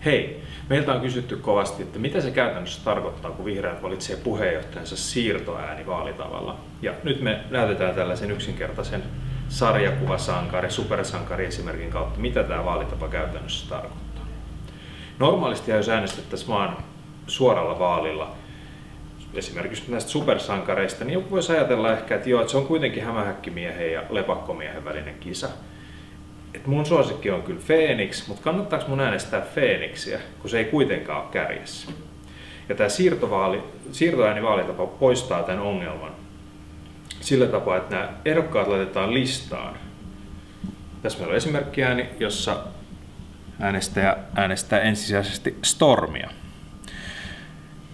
Hei, meiltä on kysytty kovasti, että mitä se käytännössä tarkoittaa, kun vihreät valitsee puheenjohtajansa siirtoäänivaalitavalla. Ja nyt me näytetään tällaisen yksinkertaisen sarjakuvasankari, supersankari esimerkin kautta, mitä tämä vaalitapa käytännössä tarkoittaa. Normaalisti jos äänestettäisiin vaan suoralla vaalilla, esimerkiksi näistä supersankareista, niin joku voisi ajatella ehkä, että joo, että se on kuitenkin hämähäkkimiehen ja lepakkomiehen välinen kisa. Et mun suosikki on kyllä Phoenix, mutta kannattaako mun äänestää Phoenixia, kun se ei kuitenkaan ole kärjessä. Ja tämä siirtoäänivaalitapa poistaa tämän ongelman sillä tapaa, että nämä ehdokkaat laitetaan listaan. Tässä meillä on esimerkkiääni, jossa äänestäjä äänestää ensisijaisesti Stormia.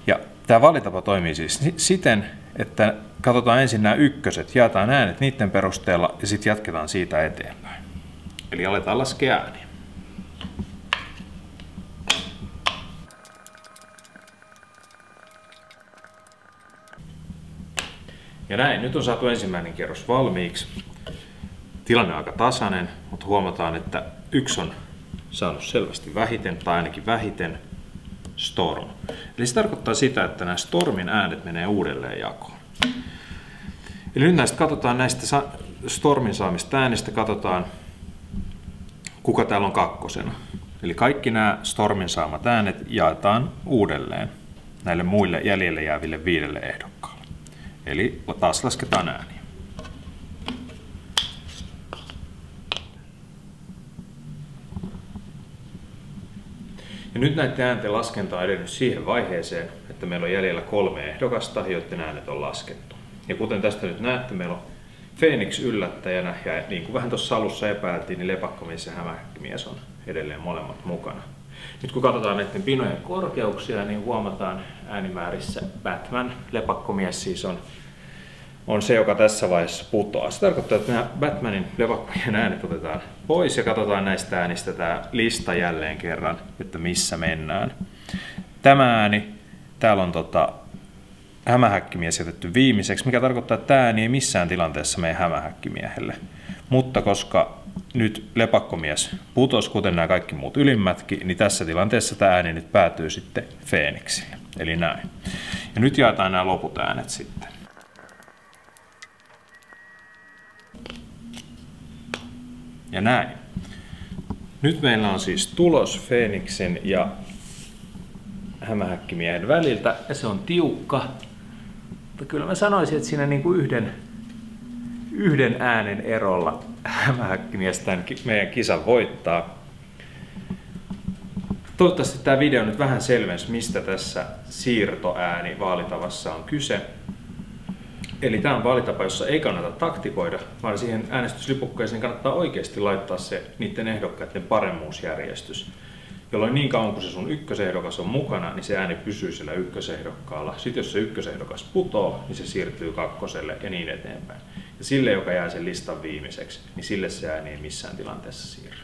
Ja tämä vaalitapa toimii siis siten, että katsotaan ensin nämä ykköset, jaetaan äänet niiden perusteella ja sitten jatketaan siitä eteenpäin. Eli aletaan laskea ääniä. Ja näin, nyt on saatu ensimmäinen kierros valmiiksi. Tilanne on aika tasainen, mutta huomataan, että yksi on saanut selvästi vähiten, tai ainakin vähiten, Storm. Eli se tarkoittaa sitä, että nämä Stormin äänet menee uudelleen jakoon. Eli nyt katsotaan näistä Stormin saamista äänistä, katsotaan kuka täällä on kakkosena. Eli kaikki nämä Stormin saamat äänet jaetaan uudelleen näille muille jäljelle jääville 5 ehdokkaalle. Eli taas lasketaan ääniä. Ja nyt näiden äänten laskenta on edennyt siihen vaiheeseen, että meillä on jäljellä 3 ehdokasta, joiden äänet on laskettu. Ja kuten tästä nyt näette, meillä on Phoenix yllättäjänä, ja niin kuin vähän tuossa alussa epäiltiin, niin lepakkomies ja hämähäkkimies on edelleen molemmat mukana. Nyt kun katsotaan näiden pinojen korkeuksia, niin huomataan äänimäärissä Batman, lepakkomies siis on se, joka tässä vaiheessa putoaa. Se tarkoittaa, että nämä Batmanin lepakkojen äänet otetaan pois ja katsotaan näistä äänistä tämä lista jälleen kerran, että missä mennään. Tämä ääni, täällä on hämähäkkimies jätetty viimeiseksi, mikä tarkoittaa, että tämä ääni ei missään tilanteessa mene hämähäkkimiehelle. Mutta koska nyt lepakkomies putosi, kuten nämä kaikki muut ylimmätkin, niin tässä tilanteessa tämä ääni nyt päätyy sitten Phoenixille. Eli näin. Ja nyt jaetaan nämä loput äänet sitten. Ja näin. Nyt meillä on siis tulos Phoenixin ja hämähäkkimiehen väliltä, ja se on tiukka. Mutta kyllä mä sanoisin, että siinä niin kuin yhden äänen erolla hämähäkkimies tämän meidän kisan voittaa. Toivottavasti tämä video nyt vähän selvensi, mistä tässä siirtoääni vaalitavassa on kyse. Eli tämä on vaalitapa, jossa ei kannata taktikoida, vaan siihen äänestyslipukkeeseen kannattaa oikeasti laittaa se niiden ehdokkaiden paremmuusjärjestys. Jolloin niin kauan kun se sun ykkösehdokas on mukana, niin se ääni pysyy sillä ykkösehdokkaalla. Sitten jos se ykkösehdokas putoo, niin se siirtyy kakkoselle ja niin eteenpäin. Ja sille, joka jää sen listan viimeiseksi, niin sille se ääni ei missään tilanteessa siirry.